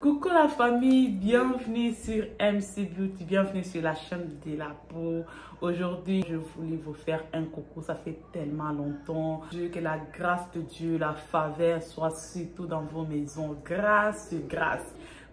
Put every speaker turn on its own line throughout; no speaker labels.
Coucou la famille, bienvenue sur MC Beauty, bienvenue sur la chaîne de la peau. Aujourd'hui, je voulais vous faire un coucou, ça fait tellement longtemps. Dieu, que la grâce de Dieu, la faveur soit surtout dans vos maisons. Grâce.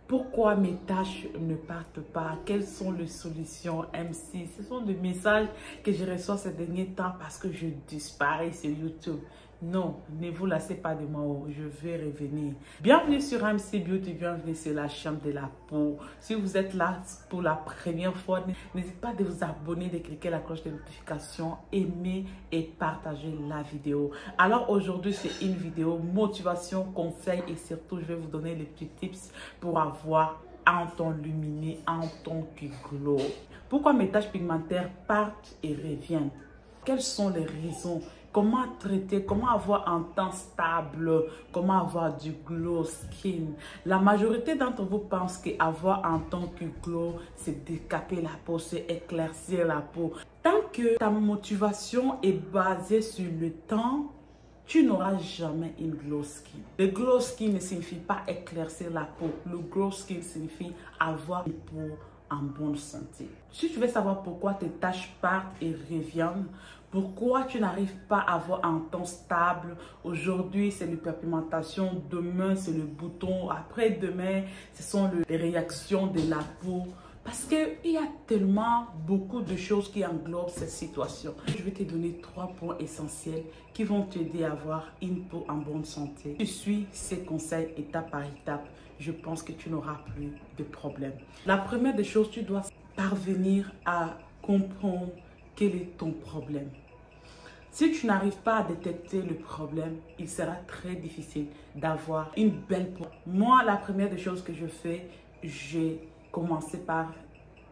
Pourquoi mes tâches ne partent pas? Quelles sont les solutions MC? Ce sont des messages que je reçois ces derniers temps parce que je disparais sur YouTube. Non, ne vous lassez pas de moi, je vais revenir. Bienvenue sur MC Beauty, bienvenue sur la chaîne de la peau. Si vous êtes là pour la première fois, n'hésitez pas de vous abonner, de cliquer la cloche de notification, aimer et partager la vidéo. Alors aujourd'hui, c'est une vidéo motivation, conseil et surtout, je vais vous donner les petits tips pour avoir un ton lumineux, un ton qui glow. Pourquoi mes taches pigmentaires partent et reviennent? Quelles sont les raisons? Comment traiter, comment avoir un teint stable, comment avoir du glow skin. La majorité d'entre vous pensent qu'avoir un teint qui glow, c'est décaper la peau, c'est éclaircir la peau. Tant que ta motivation est basée sur le teint, tu n'auras jamais une glow skin. Le glow skin ne signifie pas éclaircir la peau. Le glow skin signifie avoir une peau en bonne santé. Si tu veux savoir pourquoi tes taches partent et reviennent, pourquoi tu n'arrives pas à avoir un ton stable, aujourd'hui c'est l'hyperpigmentation, demain c'est le bouton, après-demain ce sont les réactions de la peau. Parce qu'il y a tellement beaucoup de choses qui englobent cette situation. Je vais te donner 3 points essentiels qui vont t'aider à avoir une peau en bonne santé. Tu suis ces conseils étape par étape. Je pense que tu n'auras plus de problème. La première des choses, tu dois parvenir à comprendre quel est ton problème. Si tu n'arrives pas à détecter le problème, il sera très difficile d'avoir une belle peau. Moi, la première des choses que je fais, j'ai commencé par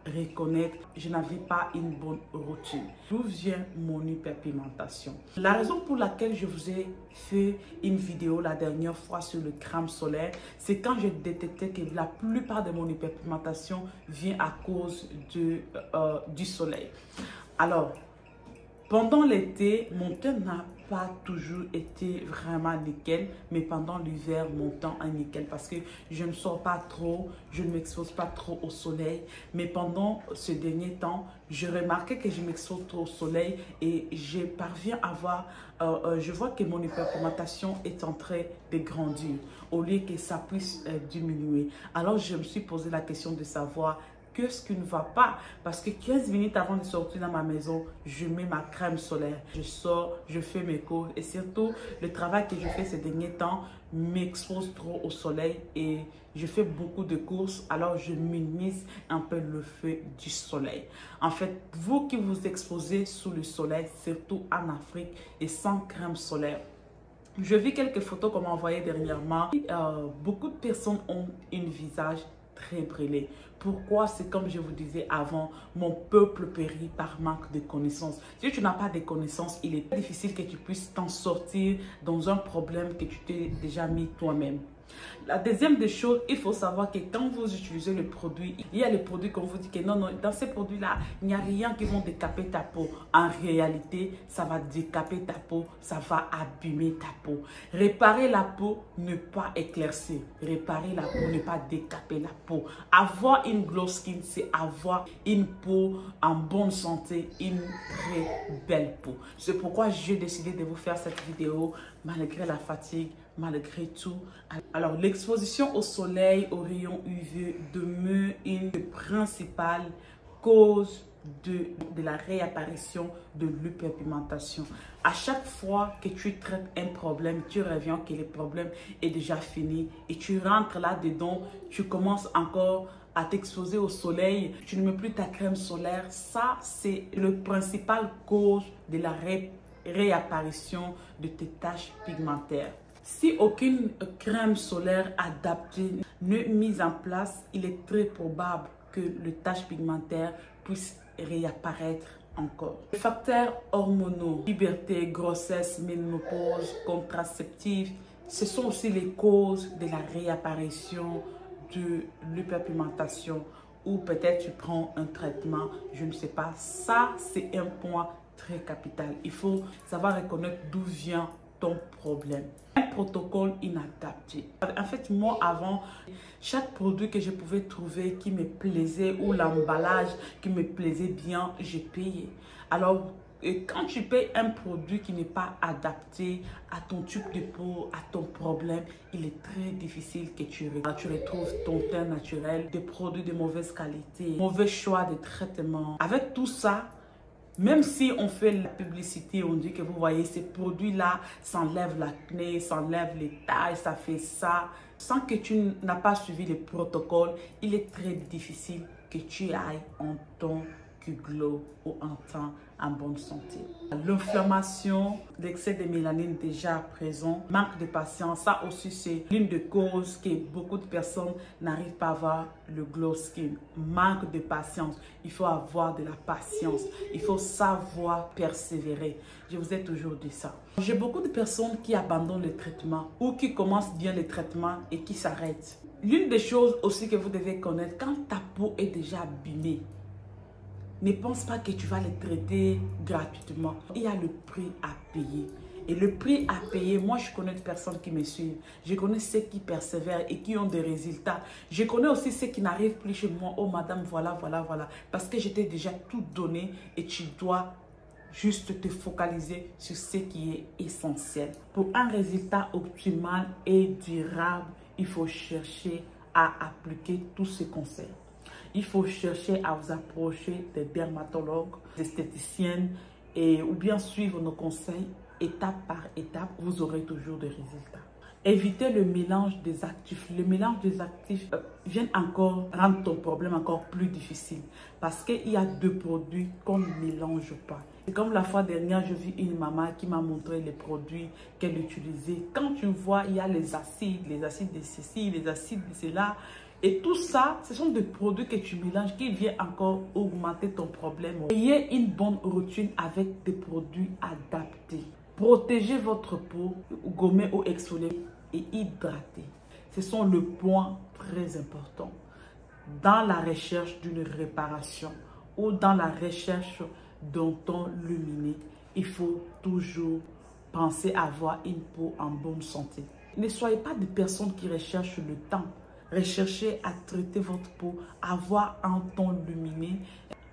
reconnaître que je n'avais pas une bonne routine. D'où vient mon hyperpigmentation? La raison pour laquelle je vous ai fait une vidéo la dernière fois sur le crème solaire, c'est quand j'ai détecté que la plupart de mon hyperpigmentation vient à cause du soleil. Alors, pendant l'été, mon teint n'a pas toujours été vraiment nickel, mais pendant l'hiver, mon teint est nickel parce que je ne sors pas trop, je ne m'expose pas trop au soleil. Mais pendant ce dernier temps, je remarquais que je m'expose trop au soleil et je parviens à voir, je vois que mon hyperpigmentation est en train de grandir au lieu que ça puisse diminuer. Alors, je me suis posé la question de savoir qu'est-ce qui ne va pas? Parce que 15 minutes avant de sortir dans ma maison, je mets ma crème solaire. Je sors, je fais mes courses et surtout, le travail que je fais ces derniers temps m'expose trop au soleil et je fais beaucoup de courses, alors je minimise un peu le feu du soleil. En fait, vous qui vous exposez sous le soleil, surtout en Afrique et sans crème solaire, je vis quelques photos qu'on m'a envoyées dernièrement. Beaucoup de personnes ont un visage très brûlé. Pourquoi? C'est comme je vous disais avant, mon peuple périt par manque de connaissances. Si tu n'as pas de connaissances, il est difficile que tu puisses t'en sortir dans un problème que tu t'es déjà mis toi-même. La deuxième des choses, il faut savoir que quand vous utilisez le produit, il y a les produits qu'on vous dit que non, dans ces produits-là, il n'y a rien qui vont décaper ta peau. En réalité, ça va décaper ta peau, ça va abîmer ta peau. Réparer la peau, ne pas éclaircir. Réparer la peau, ne pas décaper la peau. Avoir une glow skin, c'est avoir une peau en bonne santé, une très belle peau. C'est pourquoi j'ai décidé de vous faire cette vidéo malgré la fatigue, malgré tout. Alors, l'exposition au soleil, aux rayons UV demeure une principale cause de la réapparition de l'hyperpigmentation. À chaque fois que tu traites un problème, tu reviens que le problème est déjà fini et tu rentres là-dedans, tu commences encore à t'exposer au soleil, tu ne mets plus ta crème solaire. Ça, c'est le principal cause de la réapparition de tes taches pigmentaires. Si aucune crème solaire adaptée n'est mise en place, il est très probable que les taches pigmentaires puissent réapparaître encore. Les facteurs hormonaux, puberté, grossesse, ménopause, contraceptifs, ce sont aussi les causes de la réapparition de l'hyperpigmentation ou peut-être tu prends un traitement, je ne sais pas. Ça, c'est un point très capital. Il faut savoir reconnaître d'où vient ton problème. Un protocole inadapté. En fait, moi, avant, chaque produit que je pouvais trouver qui me plaisait ou l'emballage qui me plaisait bien, j'ai payé. Alors, quand tu payes un produit qui n'est pas adapté à ton type de peau, à ton problème, il est très difficile que tu retrouves ton teint naturel, des produits de mauvaise qualité, mauvais choix de traitement. Avec tout ça, même si on fait la publicité, on dit que vous voyez ces produits-là, ça enlève l'acné, ça enlève les tailles, ça fait ça. Sans que tu n'as pas suivi les protocoles, il est très difficile que tu ailles en ton glow ou en temps en bonne santé. L'inflammation, l'excès de mélanine déjà présent, manque de patience, ça aussi c'est l'une des causes que beaucoup de personnes n'arrivent pas à avoir le glow skin. Manque de patience, il faut avoir de la patience, il faut savoir persévérer. Je vous ai toujours dit ça. J'ai beaucoup de personnes qui abandonnent le traitement ou qui commencent bien le traitement et qui s'arrêtent. L'une des choses aussi que vous devez connaître, quand ta peau est déjà abîmée, ne pense pas que tu vas les traiter gratuitement. Il y a le prix à payer. Et le prix à payer, moi je connais des personnes qui me suivent. Je connais ceux qui persévèrent et qui ont des résultats. Je connais aussi ceux qui n'arrivent plus chez moi. Oh madame, voilà. Parce que je t'ai déjà tout donné et tu dois juste te focaliser sur ce qui est essentiel. Pour un résultat optimal et durable, il faut chercher à appliquer tous ces conseils. Il faut chercher à vous approcher des dermatologues, des esthéticiennes ou bien suivre nos conseils étape par étape. Vous aurez toujours des résultats. Évitez le mélange des actifs. Le mélange des actifs vient encore rendre ton problème encore plus difficile parce qu'il y a deux produits qu'on ne mélange pas. C'est comme la fois dernière, je vis une maman qui m'a montré les produits qu'elle utilisait. Quand tu vois, il y a les acides de ceci, les acides de cela. Et tout ça, ce sont des produits que tu mélanges qui viennent encore augmenter ton problème. Ayez une bonne routine avec des produits adaptés. Protégez votre peau, gommez ou exfoliez et hydratez. Ce sont les points très importants dans la recherche d'une réparation ou dans la recherche d'un ton lumineux. Il faut toujours penser à avoir une peau en bonne santé. Ne soyez pas des personnes qui recherchent le temps. Recherchez à traiter votre peau, avoir un ton lumineux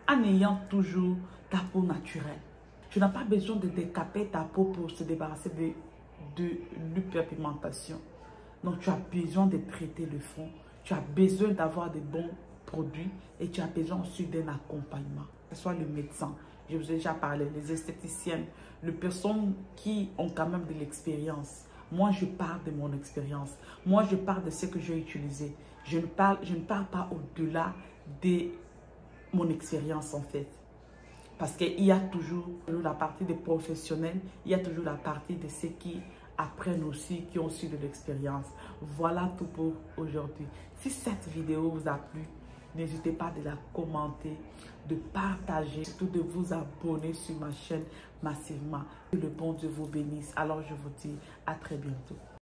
en ayant toujours ta peau naturelle. Tu n'as pas besoin de décaper ta peau pour se débarrasser de l'hyperpigmentation. Donc tu as besoin de traiter le fond, tu as besoin d'avoir de bons produits et tu as besoin aussi d'un accompagnement. Que ce soit le médecin, je vous ai déjà parlé, les esthéticiennes, les personnes qui ont quand même de l'expérience. Moi, je parle de mon expérience. Moi, je parle de ce que j'ai utilisé. Je ne parle pas au-delà de mon expérience, en fait. Parce qu'il y a toujours la partie des professionnels, il y a toujours la partie de ceux qui apprennent aussi, qui ont aussi de l'expérience. Voilà tout pour aujourd'hui. Si cette vidéo vous a plu, n'hésitez pas de la commenter, de partager, surtout de vous abonner sur ma chaîne massivement. Que le bon Dieu vous bénisse. Alors je vous dis à très bientôt.